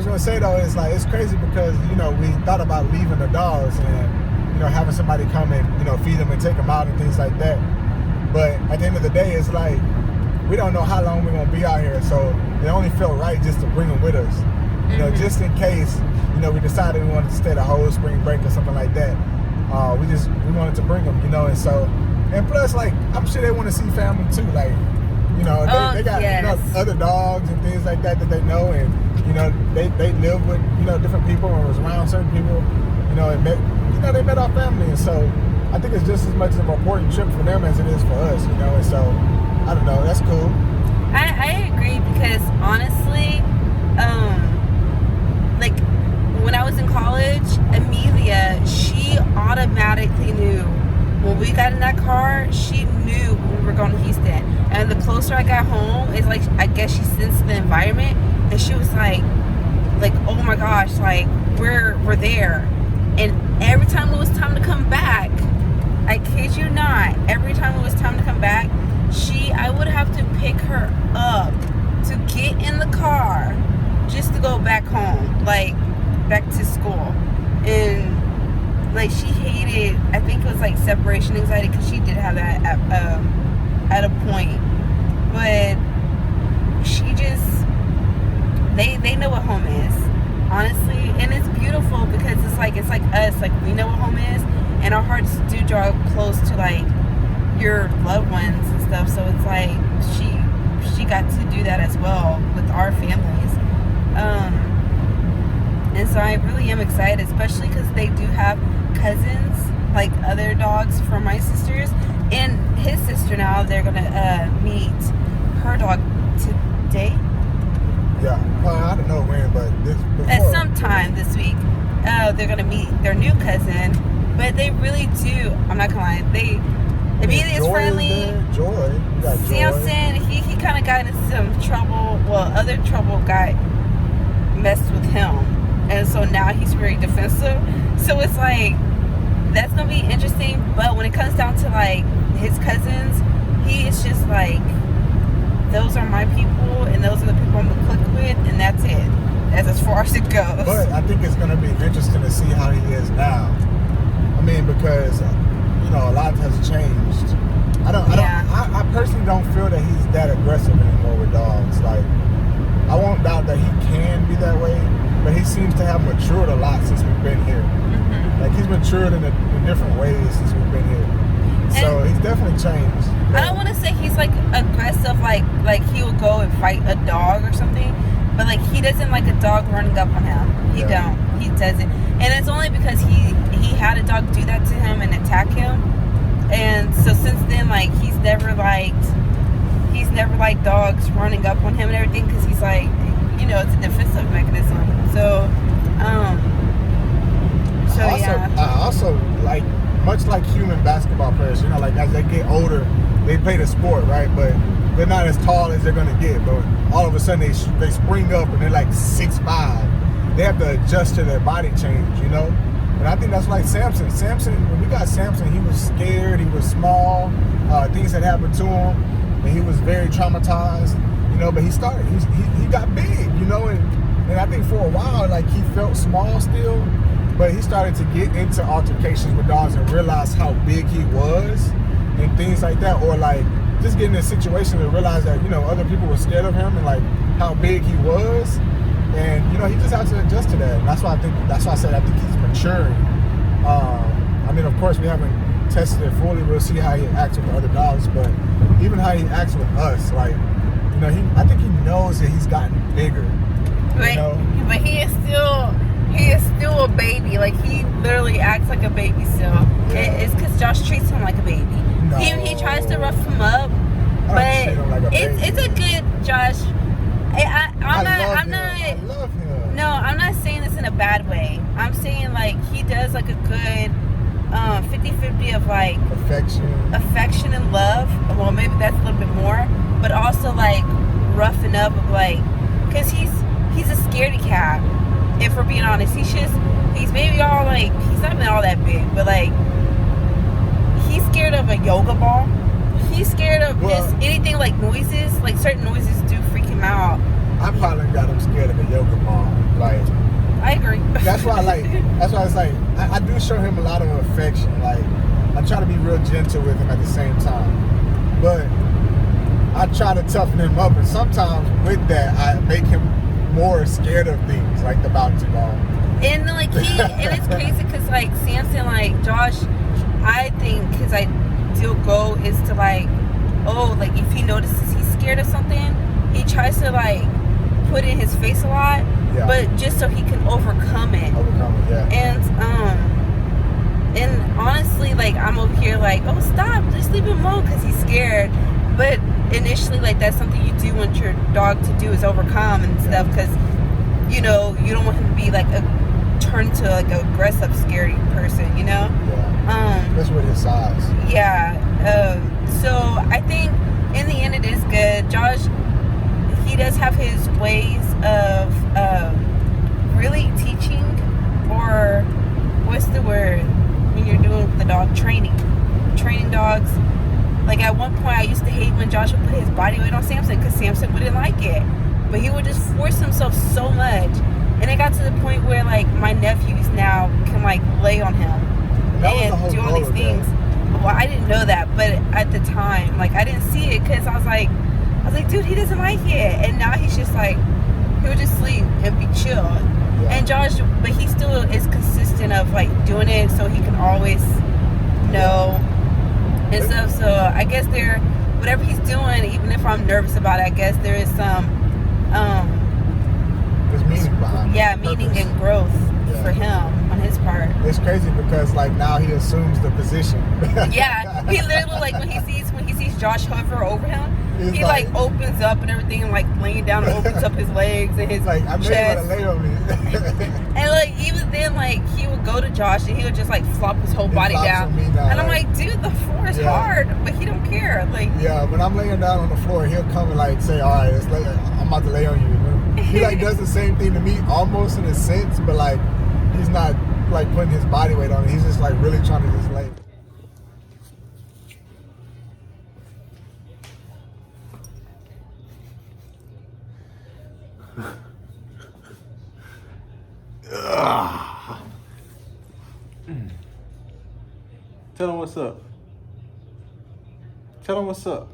was gonna say though is like it's crazy because we thought about leaving the dogs and having somebody come and feed them and take them out and things like that. But at the end of the day, it's like we don't know how long we're gonna be out here, so it only felt right just to bring them with us. Just in case we decided we wanted to stay the whole spring break or something like that. We wanted to bring them, and plus like I'm sure they want to see family too, like. They got other dogs and things like that they know, and they live with different people or was around certain people, and met they met our family, and so I think it's just as much of an important trip for them as it is for us, and so I don't know, that's cool. I agree because honestly, like when I was in college, Amelia, she automatically knew when we got in that car. She knew when we were going to Houston. And the closer I got home, it's like, I guess she sensed the environment, and she was like, oh my gosh, like, we're there. And every time it was time to come back, I kid you not, every time it was time to come back, I would have to pick her up to get in the car just to go back home, like, back to school. And, like, she hated, I think it was, like, separation anxiety, because she did have that at a point, but she just they know what home is, honestly, and it's beautiful because it's like us, like we know what home is, and our hearts do draw close to like your loved ones and stuff. So it's like she got to do that as well with our families, and so I really am excited, especially because they do have cousins, like other dogs from my sisters. And his sister now, they're going to meet her dog today. Yeah, I don't know when, but at some time this week, they're going to meet their new cousin. But they really do, I'm not going to lie, Amelia is friendly. Joy. Samson, he kind of got into some trouble. Well, other trouble messed with him. And so now he's very defensive. So it's like, that's going to be interesting. But when it comes down to like his cousins, he is just like, those are my people and those are the people I'm gonna click with, and that's it. That's as far as it goes. But I think it's gonna be interesting to see how he is now. I mean, because a lot has changed. I personally don't feel that he's that aggressive anymore with dogs. Like, I won't doubt that he can be that way, but he seems to have matured a lot since we've been here. Like, he's matured in different ways since we've been here. So he's definitely changed. I don't want to say he's like aggressive, like he will go and fight a dog or something, but like he doesn't like a dog running up on him. He doesn't, and it's only because he had a dog do that to him and attack him, and so since then, like he's never liked dogs running up on him and everything, because he's like, it's a defensive mechanism. So I also like, much like human basketball players, like as they get older, they play the sport, right? But they're not as tall as they're gonna get. But all of a sudden they spring up and they're like 6'5". They have to adjust to their body change, And I think that's like Samson. When we got Samson, he was scared, he was small, things had happened to him, and he was very traumatized, But he got big, and I think for a while, like he felt small still. But he started to get into altercations with dogs and realize how big he was and things like that. Or like just getting in situations and realize that, other people were scared of him and like how big he was. And, he just has to adjust to that. And that's why I said I think he's maturing. I mean, of course, we haven't tested it fully. We'll see how he acts with the other dogs. But even how he acts with us, like, I think he knows that he's gotten bigger. But he is still a baby. Like, he literally acts like a baby still. Yeah. It's because Josh treats him like a baby. No. He tries to rough him up, but it's a good Josh. I'm not. I love him. No, I'm not saying this in a bad way. I'm saying like he does like a good 50-50 of like affection and love. Well, maybe that's a little bit more, but also like roughing up of like, because he's a scaredy cat. If we're being honest, he's maybe all like, he's not even all that big, but like he's scared of a yoga ball. He's scared of just anything like noises. Like certain noises do freak him out. I probably got him scared of a yoga ball. Like That's why it's like I do show him a lot of affection. Like I try to be real gentle with him at the same time, but I try to toughen him up, and sometimes with that I make him more scared of things like the bouncy ball. And like and it's crazy because like Samson, like Josh, I think his ideal goal is to like, oh, like if he notices he's scared of something, he tries to like put it in his face a lot, but just so he can overcome it. Yeah. And honestly, like I'm over here like, oh stop, just leave him alone because he's scared. But initially, like that's something you do want your dog to do is overcome and stuff, because you know you don't want him to be like turn to like an aggressive, scary person, you know. Yeah. Especially with his size. Yeah. So I think in the end it is good. Josh, he does have his ways of really teaching, or what's the word when you're doing the dog training dogs. Like at one point I used to hate when Josh would put his body weight on Samson because Samson wouldn't like it, but he would just force himself so much, and it got to the point where like my nephews now can like lay on him and do all these things. Well, I didn't know that, but at the time, like I didn't see it because I was like, dude, he doesn't like it, and now he's just like, he would just sleep and be chill. Yeah. And Josh, but he still is consistent of like doing it, so he can always know and stuff. So I guess whatever he's doing, even if I'm nervous about it, I guess there is some there's meaning behind it. Yeah, meaning and growth for him on his part. It's crazy because like now he assumes the position. Yeah, he literally like when he sees Josh hover over him, he like opens up and everything, and like laying down and opens up his legs and his like, I'm chest. Lay on me. And like even then, like he would go to Josh and he would just like flop his whole body down. And I'm like, dude, the floor is hard, but he don't care. Like when I'm laying down on the floor, he'll come and like say, all right, I'm about to lay on you. He like does the same thing to me almost in a sense, but like he's not like putting his body weight on it. He's just like really trying to just lay. Tell them what's up. Tell them what's up.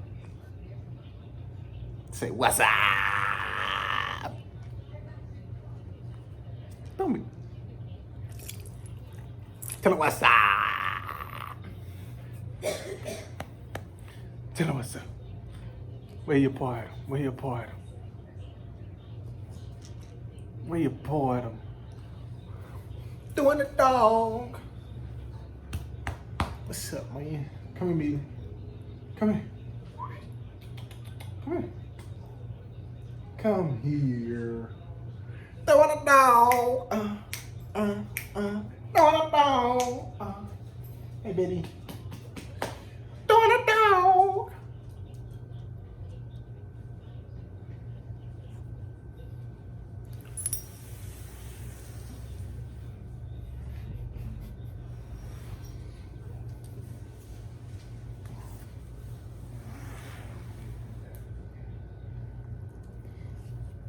Say what's up. Tell me. Tell them what's up. Tell them what's up. Where your paw at 'em? Where your paw at 'em? Where your paw at 'em? Doing the dog. What's up, man? Come here, me. Come here. Come here. Come here. Doing a dog. Doing a dog. Hey, baby. Doing a dog.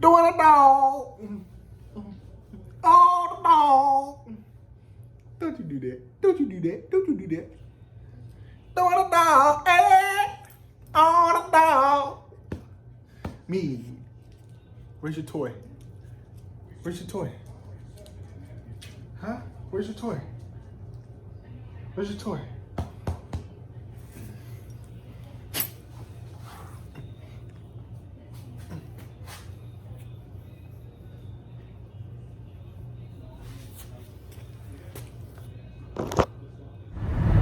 Doing a dog. Oh, the dog. Don't you do that. Don't you do that. Don't you do that. Doing a dog. Eh. Oh, the dog. Me. Where's your toy? Where's your toy? Huh? Where's your toy? Where's your toy?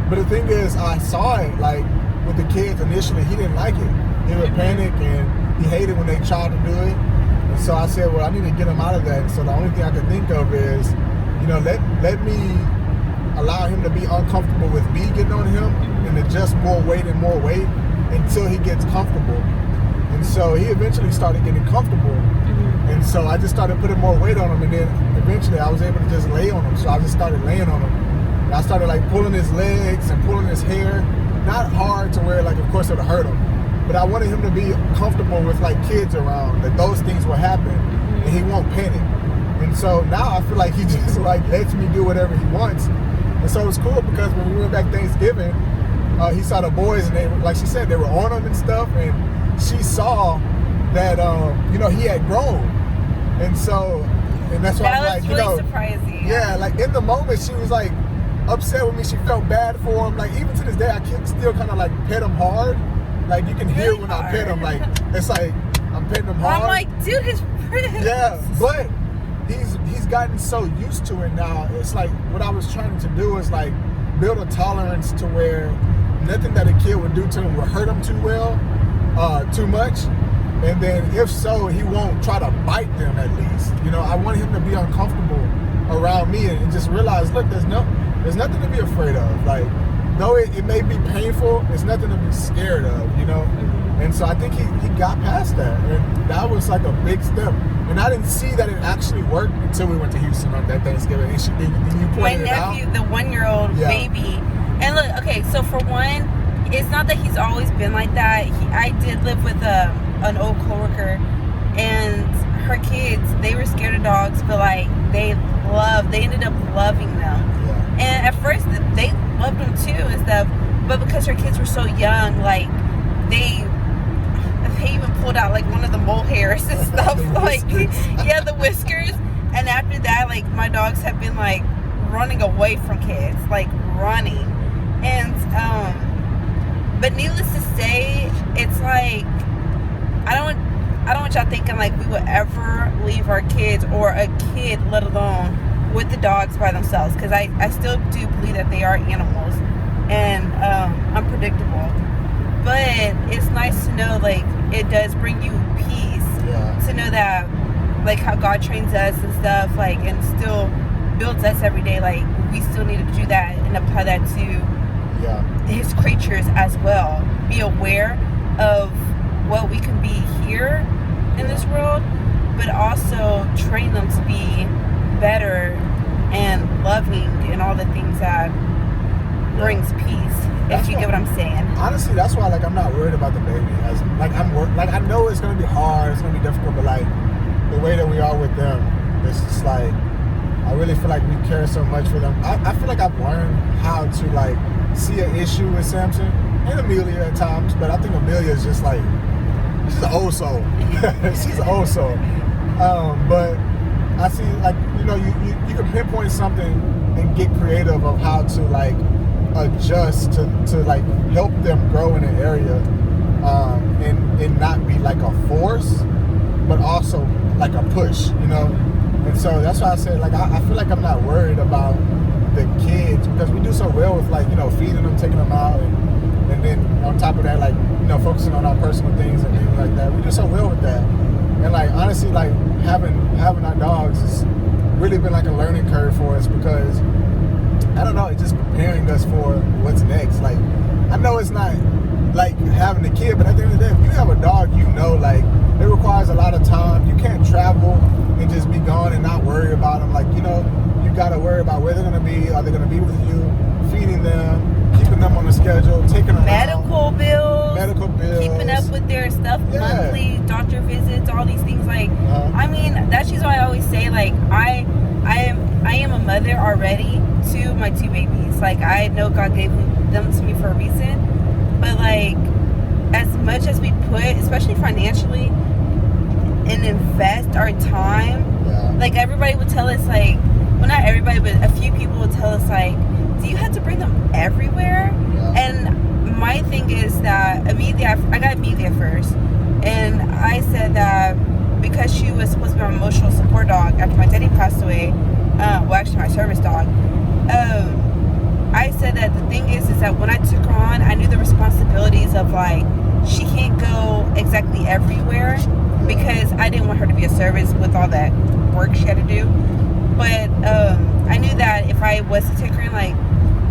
But the thing is, I saw it like with the kids initially. He didn't like it. He would panic and he hated when they tried to do it. And so I said, well, I need to get him out of that. And so the only thing I could think of is, you know, let me allow him to be uncomfortable with me getting on him and adjust more weight until he gets comfortable. And so he eventually started getting comfortable. And so I just started putting more weight on him, and then eventually I was able to just lay on him. So I just started laying on him. And I started like pulling his legs and pulling his hair. Not hard to where like, of course, it would hurt him. But I wanted him to be comfortable with like kids around, that those things will happen and he won't panic. And so now I feel like he just like lets me do whatever he wants. And so it was cool because when we went back Thanksgiving, he saw the boys and they, like she said, they were on him and stuff. And she saw that, you know, he had grown. And so, and that's why I'm like, really you know, surprising. yeah, like in the moment she was like upset with me. She felt bad for him. Like even to this day, I can still kind of like pet him hard. Like you can hear Really when hard. I pet him, like it's like I'm petting him hard. I'm like, dude, his Prince. Yeah, but he's gotten so used to it now. It's like what I was trying to do is like build a tolerance to where nothing that a kid would do to him would hurt him too much. And then if so, he won't try to bite them at least. You know, I want him to be uncomfortable around me and just realize, look, there's nothing to be afraid of. Like, though it may be painful, it's nothing to be scared of, you know? And so I think he got past that. And that was like a big step. And I didn't see that it actually worked until we went to Houston on that Thanksgiving. And you pointed it out. My nephew, the 1-year-old baby. And look, okay, so for one, it's not that he's always been like that. I did live with an old coworker, and her kids, they were scared of dogs, but like they ended up loving them. Yeah. And at first they loved them too and stuff, but because her kids were so young, like they even pulled out like one of the mole hairs and stuff. Like, yeah, the whiskers. And after that, like my dogs have been like running away from kids, like running. And but needless to say, it's like I don't want y'all thinking like we would ever leave our kids or a kid, let alone with the dogs by themselves, because I still do believe that they are animals and unpredictable. But it's nice to know like it does bring you peace to know that like how God trains us and stuff, like, and still builds us every day. Like we still need to do that and apply that to his creatures as well. Be aware of what we can be here in this world, but also train them to be better and loving and all the things that brings peace. If you get what I'm saying. Honestly, that's why like I'm not worried about the baby. As like like I know it's gonna be hard, it's gonna be difficult, but like the way that we are with them, it's just like I really feel like we care so much for them. I feel like I've learned how to like see an issue with Samson and Amelia at times, but I think Amelia is just like, she's an old soul. She's an old soul. But I see like, you know, you can pinpoint something and get creative of how to like adjust to like help them grow in an area and not be like a force, but also like a push, you know? And so that's why I said like I feel like I'm not worried about the kids because we do so well with like, you know, feeding them, taking them out, and then on top of that, like, you know, focusing on our personal things and things like that. We do so well with that. And like honestly, like having our dogs has really been like a learning curve for us because I don't know, it's just preparing us for what's next. Like I know it's not like having a kid, but at the end of the day, if you have a dog, you know, like it requires a lot of time. You can't travel and just be gone and not worry about them. Like, you know, you got to worry about where they're going to be. Are they going to be with you? Feeding them, keeping them on the schedule, taking them medical bills, keeping up with their stuff, monthly doctor visits, all these things. Like, I mean, that's just why I always say, like, I am a mother already to my 2 babies. Like, I know God gave them to me for a reason, but like, as much as we put, especially financially, and invest our time, like everybody would tell us, like, well, not everybody, but a few people would tell us, like, do you have to bring them everywhere? And my thing is that Amelia, I got Amelia first, and I said that because she was supposed to be my emotional support dog after my daddy passed away, well, actually my service dog, I said that the thing is that when I took her on, I knew the responsibilities of like, she can't go exactly everywhere because I didn't want her to be a service with all that work she had to do. But I knew that if I was to take her in, like,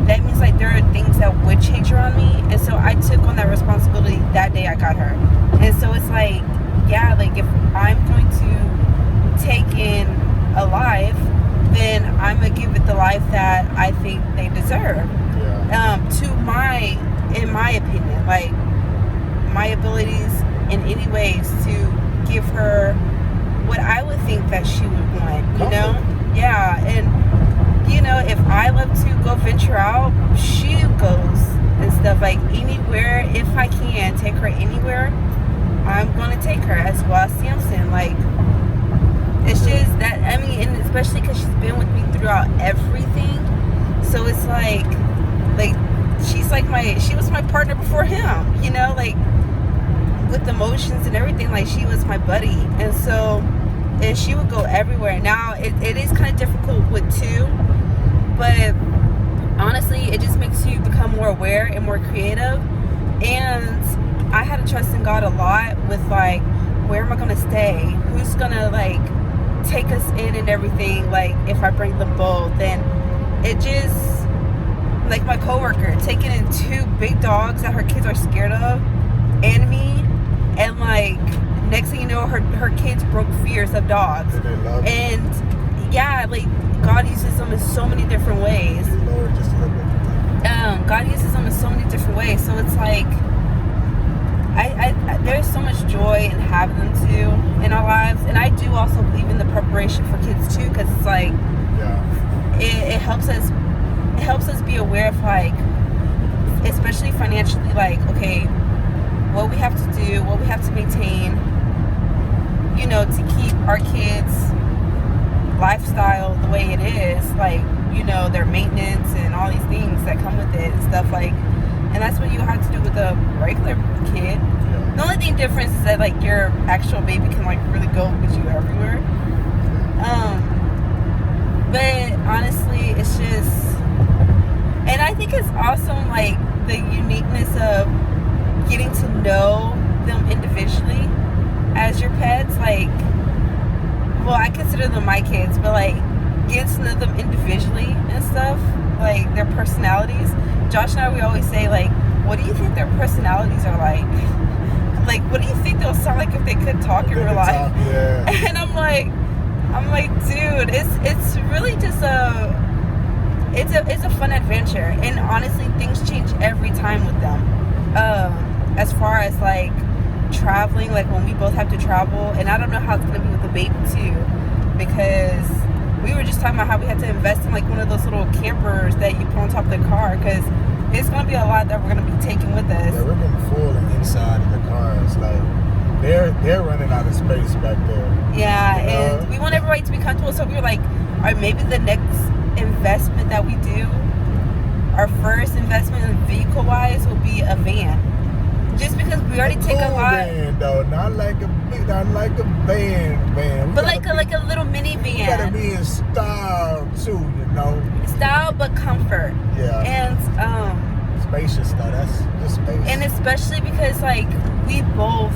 that means like there are things that would change around me. And so I took on that responsibility that day I got her. And so it's like, yeah, like if I'm going to take in a life, then I'm gonna give it the life that I think they deserve. In my opinion, like my abilities in any ways to give her what I would think that she would want, you know? Comfort. Yeah, and you know, if I love to go venture out, she goes and stuff, like anywhere. If I can take her anywhere, I'm gonna take her, as well as Samson. Like, it's just that, I mean, and especially because she's been with me throughout everything, so it's like she's like she was my partner before him, you know, like with emotions and everything. Like, she was my buddy, and so, and she would go everywhere. Now it is kind of difficult with two, but honestly, it just makes you become more aware and more creative. And I had to trust in God a lot with, like, where am I gonna stay, who's gonna like take us in and everything. Like, if I bring them both, then it just, like my coworker taking in 2 big dogs that her kids are scared of, and me, and like next thing you know, her kids broke fears of dogs. And yeah, like God uses them in so many different ways. Lord, just a little bit. God uses them in so many different ways. So it's like I there's so much joy in having them too in our lives. And I do also believe in the preparation for kids too, because it's like, yeah, it helps us be aware of, like, especially financially, like, okay, what we have to do, what we have to maintain, you know, to keep our kids' lifestyle the way it is, like, you know, their maintenance and all these things that come with it and stuff, like, and that's what you have to do with a regular kid. yeah. The only thing difference is that, like, your actual baby can, like, really go with you everywhere. But honestly, it's just, and I think it's awesome, like, the uniqueness of getting to know them individually as your pets. Like, well, I consider them my kids, but like getting to know them individually and stuff, like their personalities. Josh and I, we always say, like, what do you think their personalities are like? Like, what do you think they'll sound like if they could talk in real life? Yeah. And I'm like, dude, it's really just it's a fun adventure. And honestly, things change every time with them. As far as like traveling, like when we both have to travel, and I don't know how it's gonna be with the baby too, because we were just talking about how we had to invest in like one of those little campers that you put on top of the car, because it's gonna be a lot that we're gonna be taking with us. Yeah, we're getting full and inside of the cars. Like, they're running out of space back there. Yeah, and we want everybody to be comfortable, so we were like, all right, maybe the next investment that we do, our first investment vehicle wise, will be a van. Just because we already take a lot. Van, though, not like a van. But like a little minivan. You gotta be in style too, you know. Style but comfort. Yeah. And spacious though. That's just space. and especially because like we both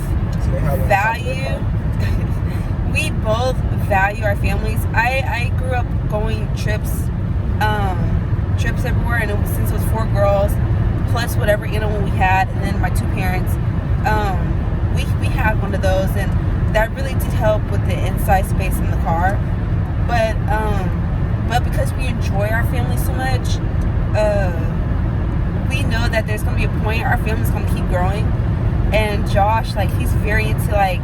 value our families. I grew up going trips everywhere, and since it was 4 girls plus whatever animal we had, and then my 2 parents, we had one of those, and that really did help with the inside space in the car. But because we enjoy our family so much, we know that there's gonna be a point our family's gonna keep growing. And Josh, like, he's very into, like,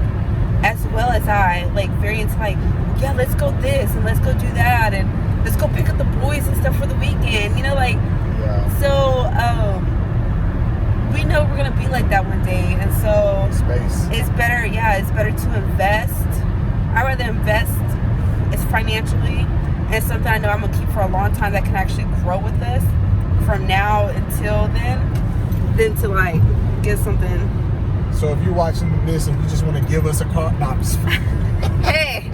as well as I, like, very into, like, yeah, let's go this and let's go do that and let's go pick up the boys and stuff for the weekend, you know, like, yeah. So we know we're gonna be like that one day, and so space. it's better to invest. I'd rather invest it's financially and something I know I'm gonna keep for a long time that can actually grow with us from now until then, than to like get something. So if you're watching this and you just want to give us a call, no, I'm just Hey,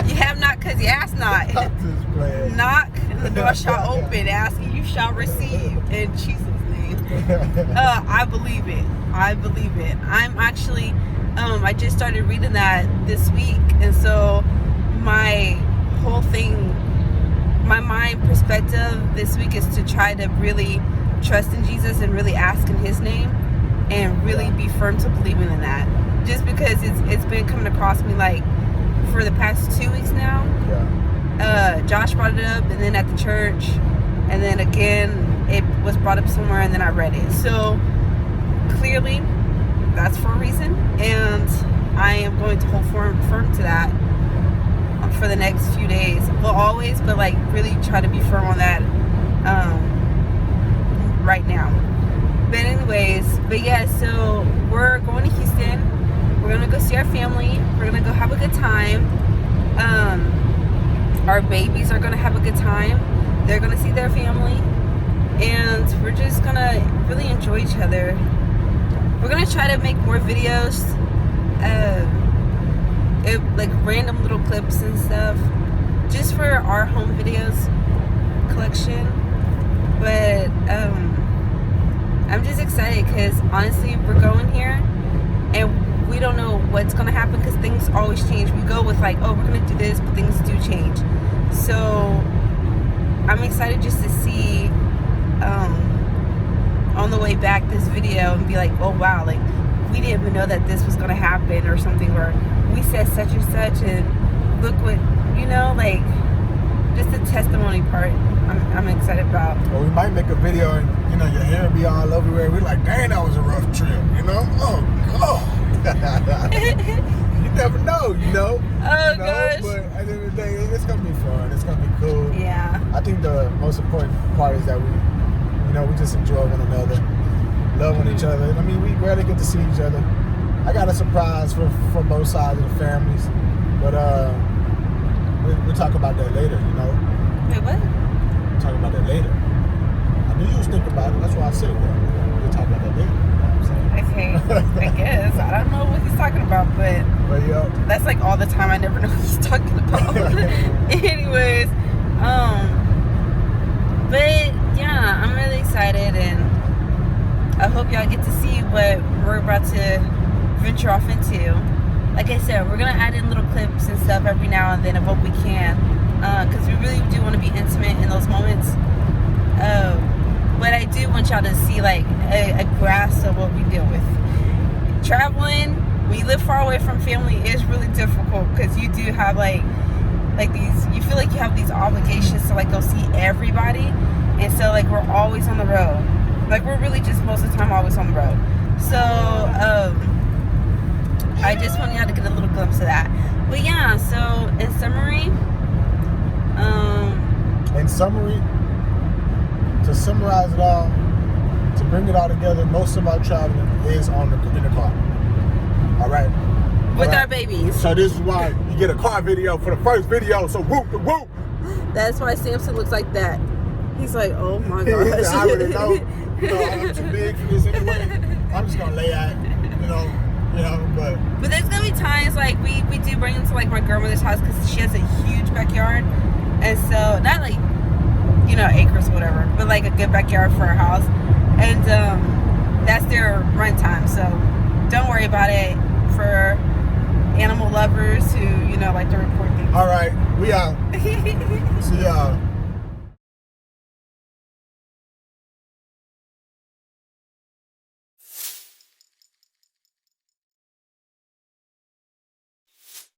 you have not because you ask not. I'm just playing. Knock and the door shall open. Asking you shall receive in Jesus' name. I believe it. I'm actually, I just started reading that this week, and so my whole thing, my mind perspective this week is to try to really trust in Jesus and really ask in His name, and really be firm to believing in that. Just because it's been coming across me like for the past 2 weeks now. Yeah. Josh brought it up, and then at the church, and then again it was brought up somewhere, and then I read it. So clearly that's for a reason, and I am going to hold firm to that. for the next few days. Well, always, but like really try to be firm on that right now. But anyways, but yeah, so we're going to Houston. We're gonna go see our family. We're gonna go have a good time. Our babies are gonna have a good time. They're gonna see their family, and we're just gonna really enjoy each other. We're gonna try to make more videos, like random little clips and stuff, just for our home videos collection. But I'm just excited because honestly, we're going here, and we don't know what's gonna happen because things always change. We go with like, oh, we're gonna do this, but things do change. So I'm excited just to see on the way back this video and be like, oh wow, like we didn't even know that this was gonna happen, or something where we said such and such and look what, you know, like just the testimony part I'm excited about. Or we might make a video and, you know, your hair be all everywhere. We're like, dang, that was a rough trip, you know? Oh, God. You never know, you know? Oh, gosh. But at the end of the day, it's going to be fun. It's going to be cool. Yeah. I think the most important part is that we just enjoy one another, love on each other. I mean, we rarely get to see each other. I got a surprise for both sides of the families, but we'll talk about that later, you know? Wait, what? We'll talk about that later. I knew you was thinking about it. That's why I said that. We'll talk about that later. You know what I'm saying? Okay, I guess. I don't know what he's talking about, but yeah. that's like all the time. I never know what he's talking about. Anyways, but yeah, I'm really excited, and I hope y'all get to see what we're about to venture off into. Like I said, we're gonna add in little clips and stuff every now and then of what we can, because we really do want to be intimate in those moments. But I do want y'all to see like a grasp of what we deal with. Traveling, when you live far away from family, is really difficult because you do have like these, you feel like you have these obligations to like go see everybody, and so like we're always on the road. Like we're really just most of the time always on the road. So I just want y'all to get a little glimpse of that. But yeah, so in summary, to summarize it all, to bring it all together, most of our traveling is in the car. All right. With our babies. So this is why you get a car video for the first video. So whoop the whoop. That's why Samson looks like that. He's like, oh my gosh. I already know. You know, I'm too big for this anyway. I'm just gonna lay out, you know, but there's gonna be times like we do bring him to like my grandmother's house because she has a huge backyard, and so not like, you know, acres or whatever, but like a good backyard for our house, and that's their run time. So don't worry about it for animal lovers who, you know, like to report things. All right, we out. See y'all.